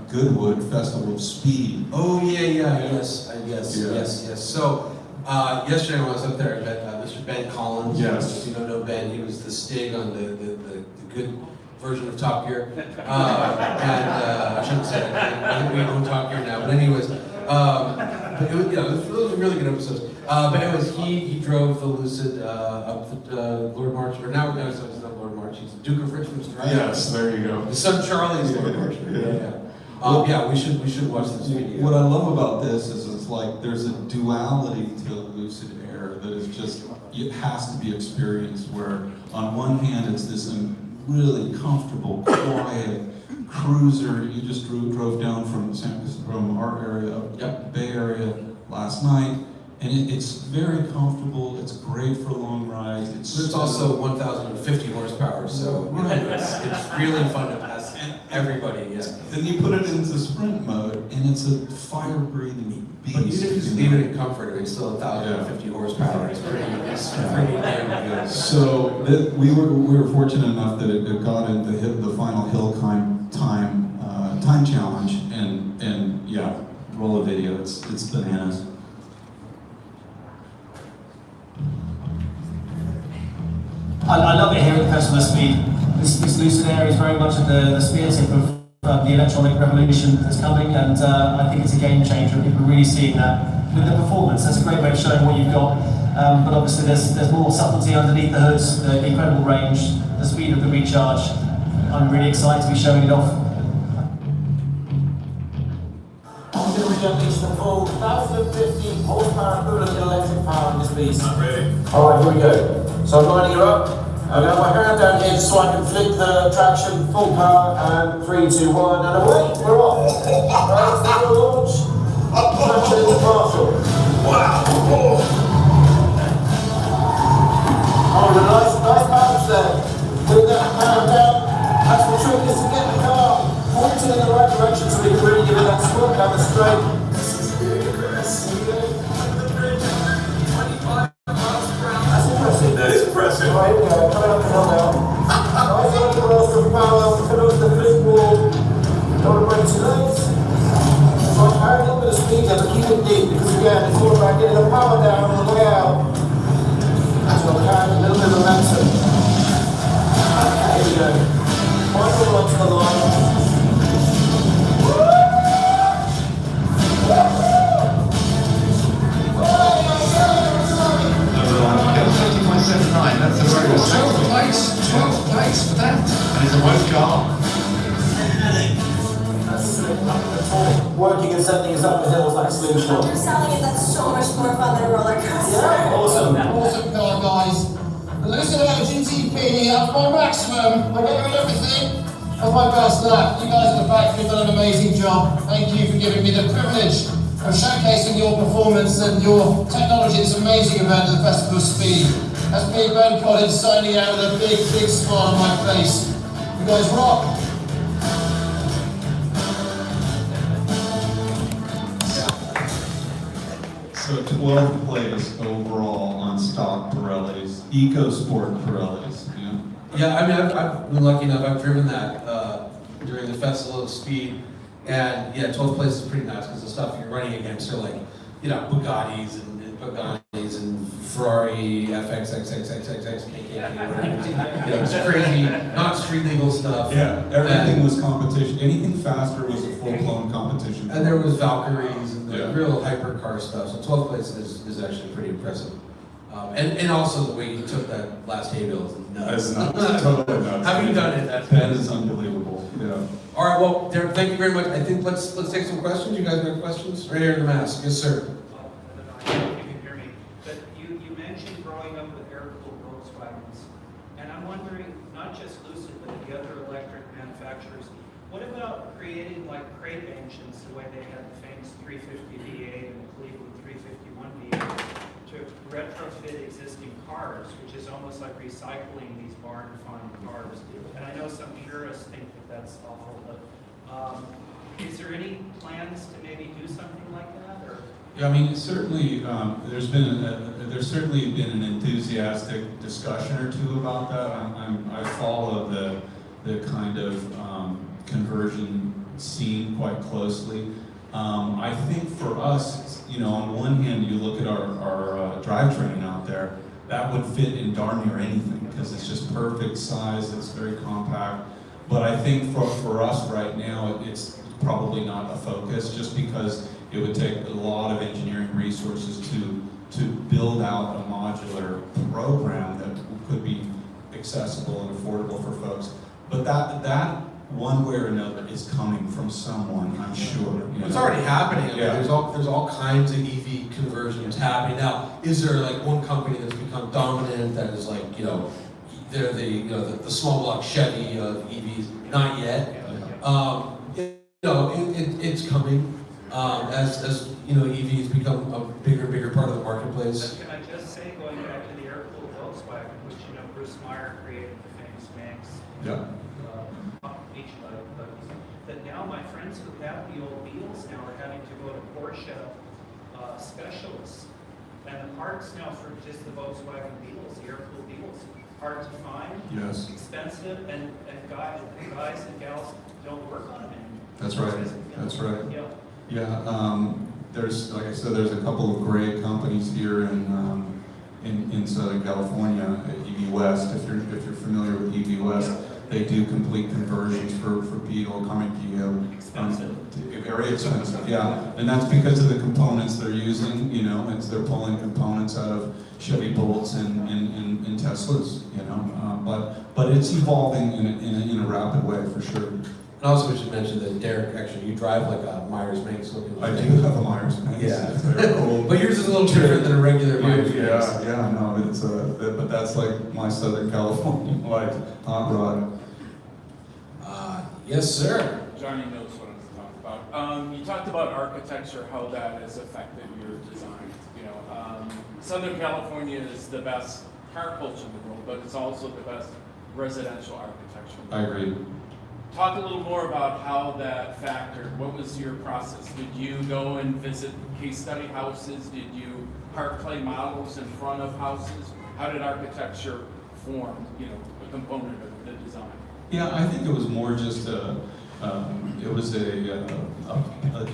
Goodwood Festival of Speed. Oh, yes. So, yesterday when I was up there, I met Mr. Ben Collins. Yes. If you don't know Ben, he was the Stig on the good version of Top Gear. And I shouldn't say it, I think we own Top Gear now, but anyways. But it was really good episodes. But anyways, he drove the Lucid up the Lord March, or now it's not Lord March, he's Duke of Richmond's driver. Yes, there you go. His son Charlie's Lord March. Yeah. We should watch this video. What I love about this is it's like there's a duality to Lucid Air that is just, it has to be experienced, where on one hand it's this really comfortable, quiet cruiser. You just drove down from our area up to the Bay Area last night, and it's very comfortable. It's great for long rides. It's also 1,050 horsepower, so it's really fun to pass everybody. Yeah. Then you put it into sprint mode, and it's a fire-breathing beast. But even if you just leave it in comfort, it's still 1,050 horsepower. It's pretty damn good. So we were fortunate enough that it got into the final hill climb time challenge, and yeah, roll a video. It's bananas. I love it here at the Festival of Speed. This Lucid Air is very much at the speartip of the electronic revolution that's coming, and I think it's a game changer. People are really seeing that with the performance. That's a great way of showing what you've got. But obviously there's more subtlety underneath the hoods, the incredible range, the speed of the recharge. I'm really excited to be showing it off. We unleash the full 1,050 horsepower equivalent electric power in this beast. I'm ready. Alright, here we go. So I'm lining her up. I'm going to have my hand down here so I can flick the traction, full power, and 3, 2, 1, and away, we're off. Right, for launch. Traction in the partial. Wow. Oh, nice bounce there. Put that power down. That's the trick, is to get the car pointed in the right direction so we can really give it that squat down the straight. This is ludicrous. That's impressive. That is impressive. Right, here we go. Coming up the hill now. Nice on the burst of power. Come over the flip wall. Don't want to break too late. So I'm carrying a little bit of speed there, but keep it deep because again, it's all about getting the power down on the way out. So I'm carrying a little bit of momentum. Okay, here we go. Final one to the line. 55.79, that's a very good 12th place for that, and it's a work car. Working and setting us up the hills like a slingshot. After selling it, that's so much more fun than a roller coaster. Yeah, awesome. Awesome car, guys. The Lucid GTP up my maximum. I gave it everything. That's my best lap. You guys at the factory have done an amazing job. Thank you for giving me the privilege of showcasing your performance and your technology at this amazing event at the Festival of Speed. That's me, Ben Collins, signing out with a big, big smile on my face. You guys rock. So 12th place overall on stock Pirellis, EcoSport Pirellis. Yeah, I mean, I've been lucky enough, I've driven that during the Festival of Speed, and yeah, 12th place is pretty nice because the stuff you're running against are like, you know, Bugattis and Ferrari FXXXXXX, whatever. You know, it's crazy, not street legal stuff. Yeah, everything was competition. Anything faster was a full-blown competition. And there was Valkyries and the Yeah. real hypercar stuff. So 12th place is actually pretty impressive. And also the way you took that last hay bill is nuts. That's nuts. Totally nuts. Have you done it? That is unbelievable. Yeah. All right, well, Derek, thank you very much. I think let's take some questions. You guys got questions? Right here in the mask. Yes, sir. I don't know if you can hear me, but you mentioned growing up with air-cooled Volkswagens, and I'm wondering, not just Lucid, but the other electric manufacturers, what about creating like crate engines the way they had the famous 350 V8 and the Cleveland 351 V8 to retrofit existing cars, which is almost like recycling these barn-farm cars. And I know some purists think that that's awful, but is there any plans to maybe do something like that? Or? Yeah, I mean, certainly, there's certainly been an enthusiastic discussion or two about that. I follow the kind of conversion scene quite closely. I think for us, you know, on one hand, you look at our drivetrain out there, that would fit in darn near anything because it's just perfect size, it's very compact. But I think for us right now, it's probably not a focus just because it would take a lot of engineering resources to build out a modular program that could be accessible and affordable for folks. But that one way or another is coming from someone, I'm sure. It's already happening. I mean, Yeah. there's all kinds of EV conversions happening now. Is there like one company that's become dominant that is like, you know, they're the small block Chevy of EVs? Not yet. You know, it's coming as you know, EVs become a bigger part of the marketplace. Can I just say, going back to the air-cooled Volkswagen, which, you know, Bruce Meyer created the famous Manx Yeah. beach buggies, that now my friends who have the old Beetles now are having to go to Porsche specialists. And the parts now for just the Volkswagen Beetles, the air-cooled Beetles, hard to find, Yes. expensive, and guys and gals don't work on them anymore. That's right. That's right. Yeah. Yeah, there's, like I said, there's a couple of great companies here in Southern California, EV West. If you're familiar with EV West, they do complete conversions for Beetle, Comet Geo. Expensive. Very expensive, yeah, and that's because of the components they're using. You know, they're pulling components out of Chevy Bolts and Teslas. You know, but it's evolving in a rapid way for sure. And also we should mention that Derek, actually, you drive like a Myers-Manx looking I do thing. have a Myers-Manx. Yeah. It's very cool. But yours is a little different than a regular Myers-Manx. Yeah, no, it's but That's like my Southern California life, hot rod. Yes, sir. Johnny knows what I'm talking about. You talked about architecture, how that has affected your design. You know, Southern California is the best car culture in the world, but it's also the best residential architecture. I agree. Talk a little more about how that factored. What was your process? Did you go and visit case study houses? Did you park clay models in front of houses? How did architecture form, you know, a component of the design? Yeah, I think it was more just if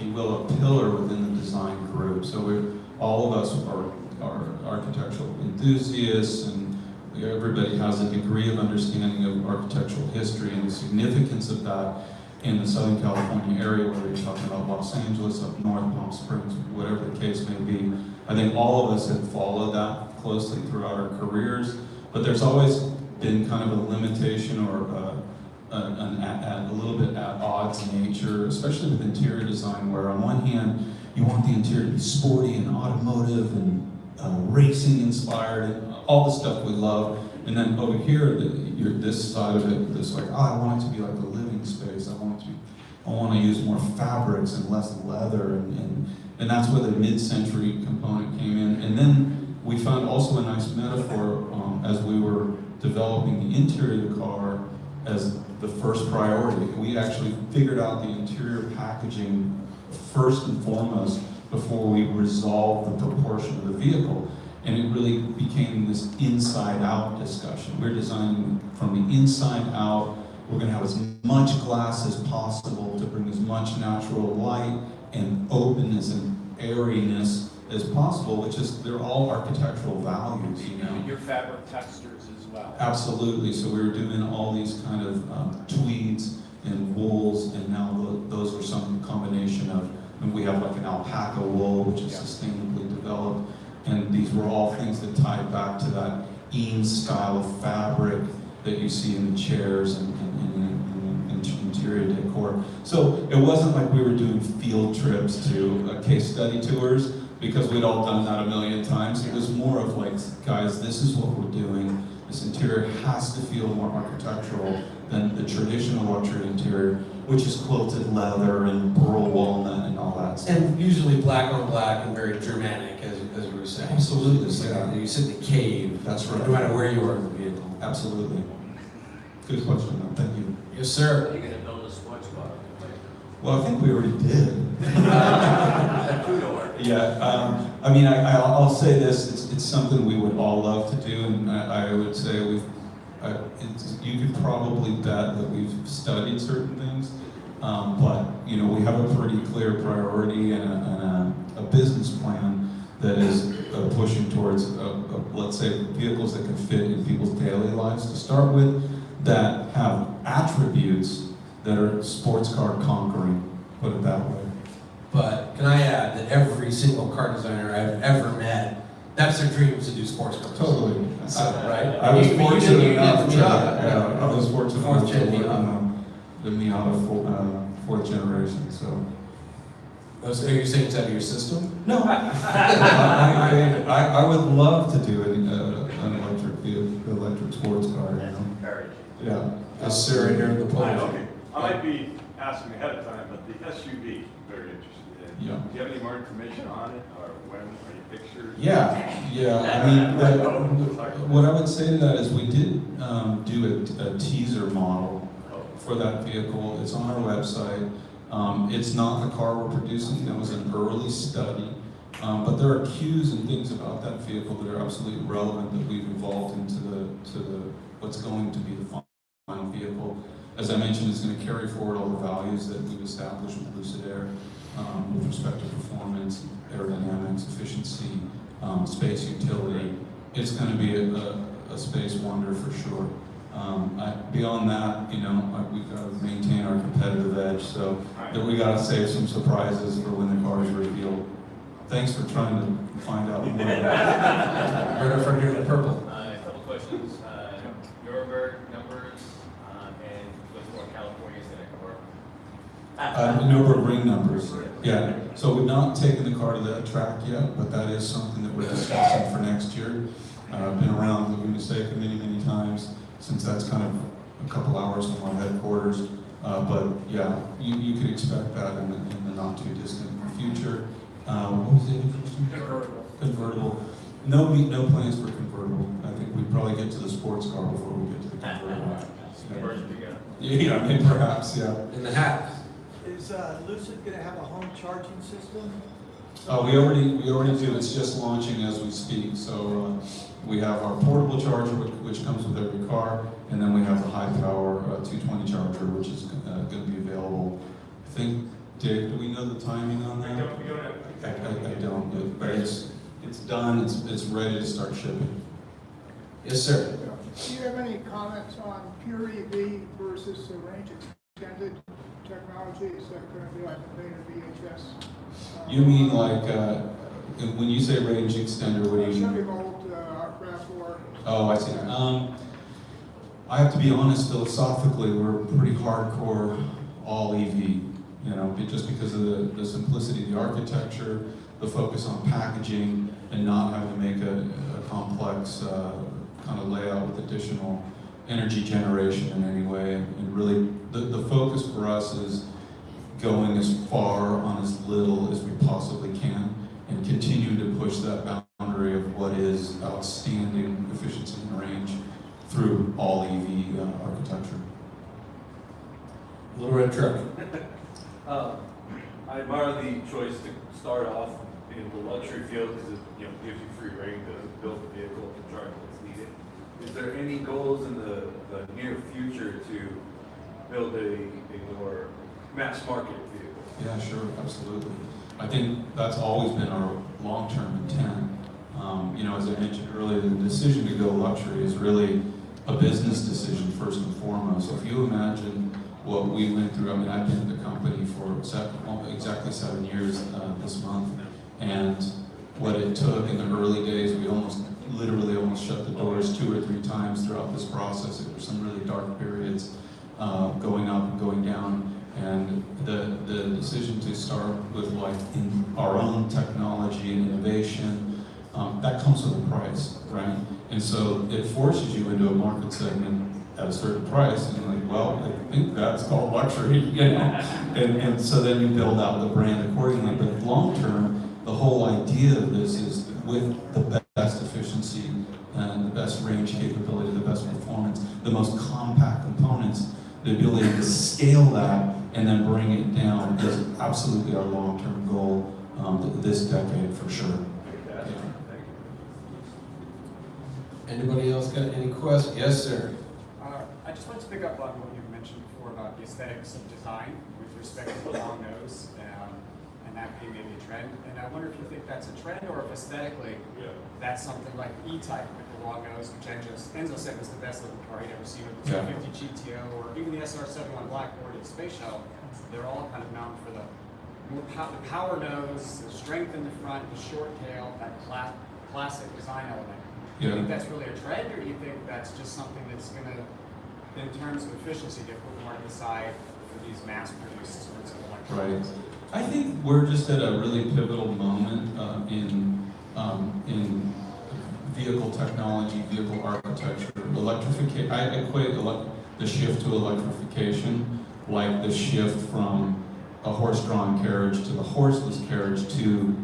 you will, a pillar within the design group. So all of us are architectural enthusiasts, and everybody has a degree of understanding of architectural history and the significance of that in the Southern California area, whether you're talking about Los Angeles, up north, Palm Springs, whatever the case may be. I think all of us have followed that closely throughout our careers, but there's always been kind of a limitation or a little bit at odds nature, especially with interior design, where on one hand, you want the interior to be sporty and automotive and racing inspired and all the stuff we love. And then over here, this side of it, this like, I want it to be like a living space. I want to use more fabrics and less leather, and that's where the mid-century component came in. And then we found also a nice metaphor as we were developing the interior of the car as the first priority. We actually figured out the interior packaging first and foremost before we resolved the proportion of the vehicle. And it really became this inside-out discussion. We're designing from the inside out. We're going to have as much glass as possible to bring as much natural light and openness and airiness as possible, which is, they're all architectural values, you know. Your fabric textures as well. Absolutely. So we were doing all these kind of tweeds and wools, and now those are some combination of, and we have like an alpaca wool, which is sustainably developed. And these were all things that tied back to that Eames style of fabric that you see in the chairs and interior decor. So it wasn't like we were doing field trips to case study tours, because we'd all done that a million times. It was more of like, guys, this is what we're doing. This interior has to feel more architectural than the traditional luxury interior, which is quilted leather and burl walnut and all that stuff. And usually black on black and very Germanic, as you were saying. Absolutely. It's like you sit in the cave. That's right. No matter where you are in the vehicle. Absolutely. Good question, though. Thank you. Yes, sir. Are you going to build a sports car? Well, I think we already did. Two-door. Yeah, I mean, I'll say this, it's something we would all love to do, and I would say you could probably bet that we've studied certain things, but, you know, we have a pretty clear priority and a business plan that is pushing towards, let's say, vehicles that can fit in people's daily lives to start with, that have attributes that are sports car conquering, put it that way. But can I add that every single car designer I've ever met, that's their dream, is to do sports cars. Totally. So, right? I was You fortunate did enough the to, job. yeah, I was fortunate Fourth enough to gen work Miata. on the Miata fourth generation, so. Oh, so you're saying it's out of your system? No. I would love to do an electric sports car, you know? Encourage. Yeah. Yes, sir, and you're the Hi, pole. okay. I might be asking ahead of time, but the SUV, very interested in. Yeah. Do you have any more information on it, or when, or any pictures? Yeah, I mean, what I would say to that is we did do a teaser model for that vehicle. It's on our website. It's not the car we're producing. That was an early study. But there are cues and things about that vehicle that are absolutely relevant that we've evolved into the what's going to be the final vehicle. As I mentioned, it's going to carry forward all the values that we've established with Lucid Air with respect to performance, aerodynamics, efficiency, space utility. It's going to be a space wonder for sure. Beyond that, you know, we've got to maintain our competitive edge, so that we got to save some surprises for when the car is revealed. Thanks for trying to find out more. Right up front here in the purple. A couple questions. Nuremberg numbers, and what's more California is going to cover? Nürburgring ring numbers. Yeah. So we've not taken the car to that track yet, but that is something that we're discussing for next year. Been around going to say it many, many times, since that's kind of a couple hours from our headquarters. But yeah, you could expect that in the not too distant future. What was the other question? Convertible. No plans for convertible. I think we'd probably get to the sports car before we get to the convertible. Yeah, maybe perhaps, yeah. In the hat. Is Lucid going to have a home charging system? We already do. It's just launching as we speak. So we have our portable charger, which comes with every car, and then we have the high power 220 charger, which is going to be available. I think, Dick, do we know the timing on that? I don't, but it's done. It's ready to start shipping. Yes, sir. Do you have any comments on pure EV versus the range extended technology? Is that going to be like a later VHS? You mean like when you say range extender? What do you mean? Chevy Volt, RAV4. Oh, I see. I have to be honest. Philosophically, we're pretty hardcore all EV. You know, just because of the simplicity of the architecture, the focus on packaging, and not having to make a complex kind of layout with additional energy generation in any way. And really, the focus for us is going as far on as little as we possibly can, and continuing to push that boundary of what is outstanding efficiency and range through all EV architecture. Little red truck. I admire the choice to start off in the luxury field because it gives you free reign to build the vehicle and charge what's needed. Is there any goals in the near future to build a more mass market vehicle? Yeah, sure, absolutely. I think that's always been our long-term intent. As I mentioned earlier, the decision to go luxury is really a business decision first and foremost. So if you imagine what we went through, I mean, I've been at the company for exactly 7 years this month, and what it took in the early days, we literally almost shut the doors 2 or 3 times throughout this process. There were some really dark periods going up and going down. And the decision to start with in our own technology and innovation, that comes with a price, right? And so it forces you into a market segment at a certain price, and you're like, well, I think that's called luxury, and so then you build out the brand accordingly. But long term, the whole idea of this is with the best efficiency and the best range capability, the best performance, the most compact components, the ability to scale that and then bring it down is absolutely our long-term goal this decade for sure. Anybody else got any questions? Yes, sir. I just wanted to pick up on what you mentioned before about the aesthetics of design with respect to the long nose and that being maybe a trend. And I wonder if you think that's a trend or if aesthetically that's something like E-Type with the long nose, which Enzo said was the best looking car he'd ever seen with the 250 GTO, or even the SR-71 Blackboard at the Space Shuttle. They're all kind of known for the power nose, the strength in the front, the short tail, that classic design element. Do you think that's really a trend, or do you think that's just something that's going to, in terms of efficiency, get put more to the side for these mass-produced sorts of electric vehicles? Right. I think we're just at a really pivotal moment in vehicle technology, vehicle architecture, electrification. I equate the shift to electrification like the shift from a horse-drawn carriage to the horseless carriage to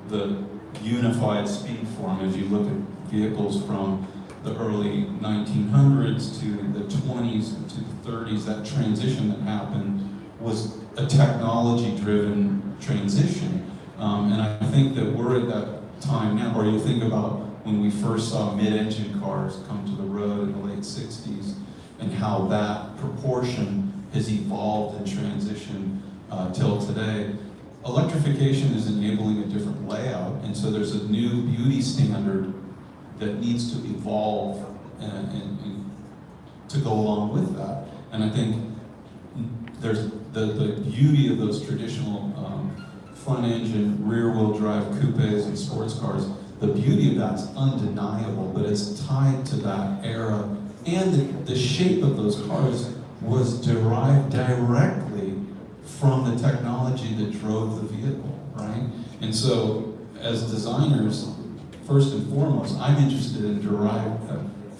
the unified speed form. As you look at vehicles from the early 1900s to the 20s to the 30s, that transition that happened was a technology-driven transition. And I think that we're at that time now, or you think about when we first saw mid-engine cars come to the road in the late 60s, and how that proportion has evolved and transitioned till today. Electrification is enabling a different layout, and so there's a new beauty standard that needs to evolve and to go along with that. And I think there's the beauty of those traditional front-engine, rear-wheel drive coupes and sports cars. The beauty of that's undeniable, but it's tied to that era, and the shape of those cars was derived directly from the technology that drove the vehicle, right? And so, as designers, first and foremost, I'm interested in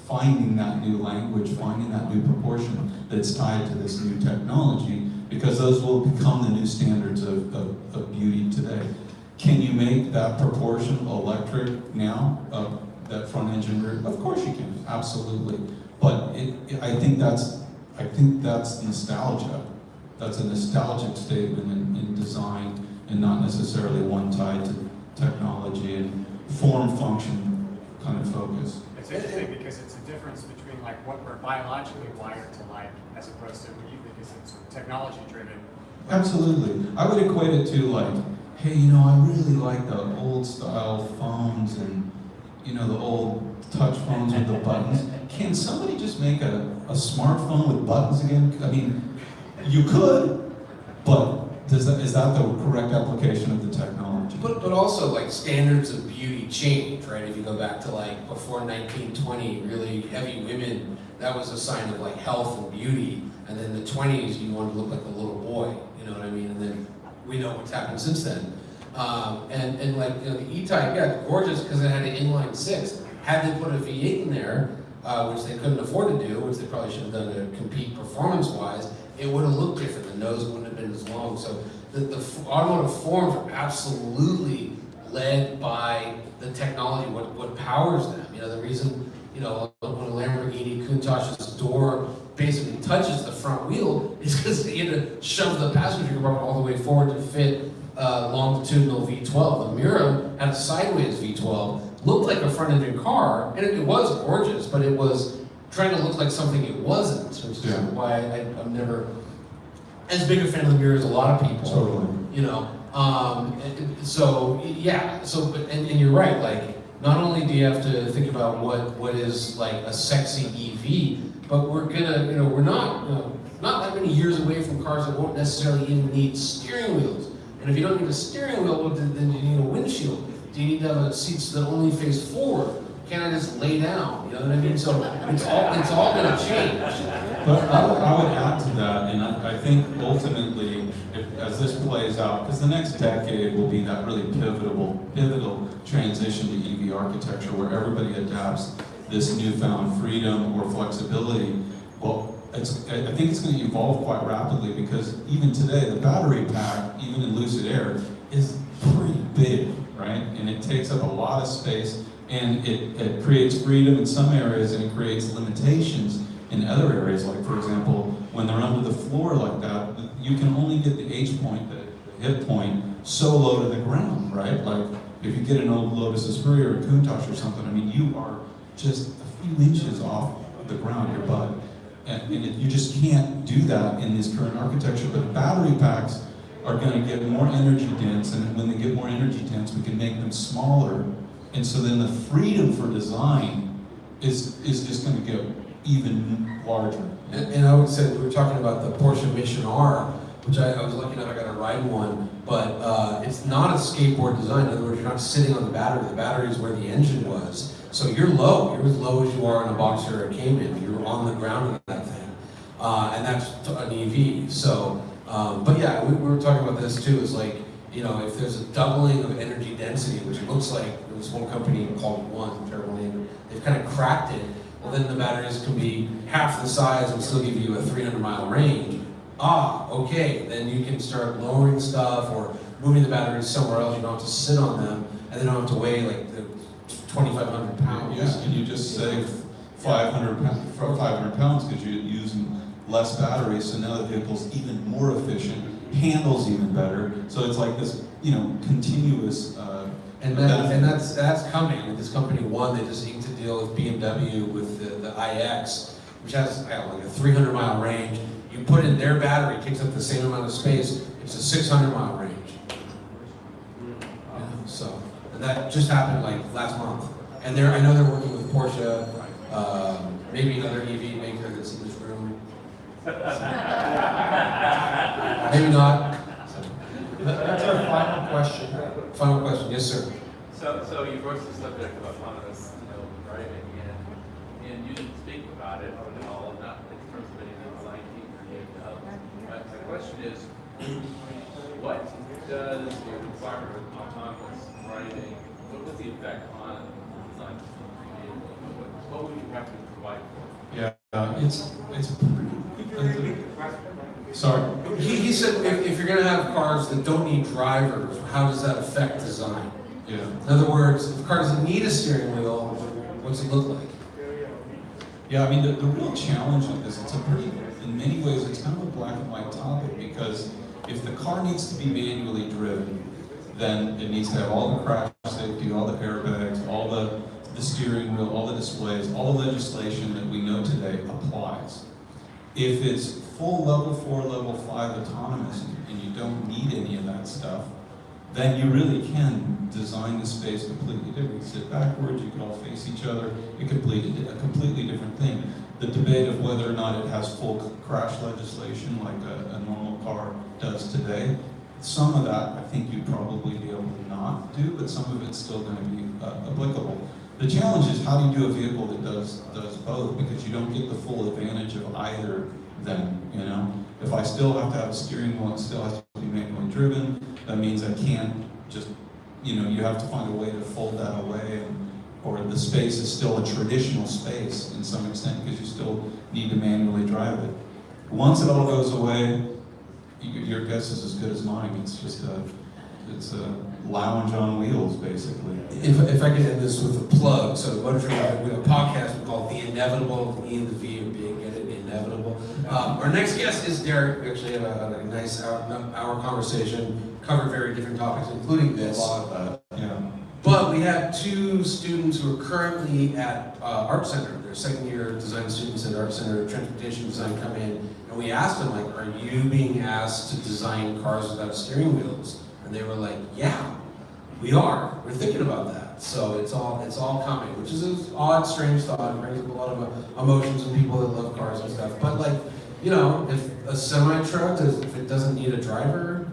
finding that new language, finding that new proportion that's tied to this new technology, because those will become the new standards of beauty today. Can you make that proportion electric now, that front engine rear? Of course you can, absolutely. But I think that's nostalgia. That's a nostalgic statement in design, and not necessarily one tied to technology and form function kind of focus. It's interesting because it's a difference between like what we're biologically wired to like, as opposed to what you think is sort of technology driven. Absolutely. I would equate it to like, hey, you know, I really like the old style phones and, you know, the old touch phones with the buttons. Can somebody just make a smartphone with buttons again? I mean, you could, but is that the correct application of the technology? But also like standards of beauty change, right? If you go back to like before 1920, really heavy women, that was a sign of like health and beauty. And then the 20s, you wanted to look like a little boy, you know what I mean? And then we know what's happened since then. And like, you know, the E-Type, yeah, gorgeous because it had an inline six. Had they put a V8 in there, which they couldn't afford to do, which they probably should have done to compete performance-wise, it would have looked different. The nose wouldn't have been as long. So the automotive forms are absolutely led by the technology, what powers them. You know, the reason, you know, when a Lamborghini Countach's door basically touches the front wheel is because they had to shove the passenger compartment all the way forward to fit longitudinal V12. The Miura had a sideways V12, looked like a front-engine car, and it was gorgeous, but it was trying to look like something it wasn't, which is why I'm never as big a fan of the Miura as a lot of people. Totally. You know, so yeah, and you're right, like, not only do you have to think about what is like a sexy EV, but we're gonna, you know, we're not that many years away from cars that won't necessarily even need steering wheels. And if you don't need a steering wheel, then you need a windshield. Do you need to have seats that only face forward? Can I just lay down? You know what I mean? So it's all gonna change. But I would add to that, and I think ultimately, as this plays out, because the next decade will be that really pivotal transition to EV architecture where everybody adapts this newfound freedom or flexibility. Well, I think it's going to evolve quite rapidly, because even today, the battery pack, even in Lucid Air, is pretty big, right? And it takes up a lot of space, and it creates freedom in some areas, and it creates limitations in other areas. Like, for example, when they're under the floor like that, you can only get the H point, the hip point, so low to the ground, right? Like, if you get an old Lotus Esprit or a Countach or something, I mean, you are just a few inches off the ground, your butt. And you just can't do that in this current architecture. But battery packs are going to get more energy dense, and when they get more energy dense, we can make them smaller. And so then the freedom for design is just going to get even larger. And I would say, we were talking about the Porsche Mission R, which I was lucky enough I got to ride one, but it's not a skateboard design. In other words, you're not sitting on the battery. The battery is where the engine was. So you're low. You're as low as you are in a Boxer or a Cayman. You're on the ground in that thing. And that's an EV. So, but yeah, we were talking about this too. Is like, you know, if there's a doubling of energy density, which it looks like there was one company called One, terrible name, they've kind of cracked it. Well, then the batteries can be half the size and still give you a 300-mile range. Okay, then you can start lowering stuff or moving the batteries somewhere else. You don't have to sit on them, and they don't have to weigh like 2,500 pounds. Yeah, and you just save 500 pounds because you're using less batteries, so now the vehicle's even more efficient, handles even better. So it's like this, you know, continuous. And that's coming. With this company One, they just inked a deal with BMW with the iX, which has like a 300-mile range. You put in their battery, it takes up the same amount of space. It's a 600-mile range. So, and that just happened like last month. And I know they're working with Porsche, maybe another EV maker that's in this room. Maybe not. That's our final question. Final question, yes, sir. So you broached the subject of autonomous, driving, and you didn't speak about it at all, not in terms of any design team or anything else. But the question is, what does the requirement of autonomous driving, what was the effect on the design of the vehicle? What would you have to provide for? Yeah, it's pretty. Sorry. He said if you're gonna have cars that don't need drivers, how does that affect design? Yeah. In other words, if a car doesn't need a steering wheel, what's it look like? Yeah, I mean, the real challenge with this, in many ways, it's kind of a black and white topic, because if the car needs to be manually driven, then it needs to have all the crash safety, all the airbags, all the steering wheel, all the displays, all the legislation that we know today applies. If it's full level 4, level 5 autonomous, and you don't need any of that stuff, then you really can design the space completely different. You sit backwards, you can all face each other, it could be a completely different thing. The debate of whether or not it has full crash legislation like a normal car does today, some of that I think you'd probably be able to not do, but some of it's still going to be applicable. The challenge is, how do you do a vehicle that does both, because you don't get the full advantage of either then, you know? If I still have to have a steering wheel, it still has to be manually driven, that means I can't just, you know, you have to find a way to fold that away, or the space is still a traditional space in some extent, because you still need to manually drive it. Once it all goes away, your guess is as good as mine. It's just it's a lounge on wheels, basically. If I could end this with a plug, so we have a podcast we call The Inevitable, the E and the V of being inevitable. Our next guest is Derek. We actually had a nice hour conversation, covered very different topics, including this. A lot of that, yeah. But we had two students who are currently at Art Center. They're second-year design students at Art Center, transportation design, come in, and we asked them, like, are you being asked to design cars without steering wheels? And they were like, yeah, we are. We're thinking about that. So it's all coming, which is an odd, strange thought. It brings up a lot of emotions in people that love cars and stuff. But, like, you know, if a semi-truck, if it doesn't need a driver,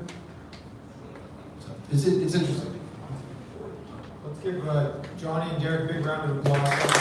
it's interesting. Let's give Johnny and Derek a big round of applause.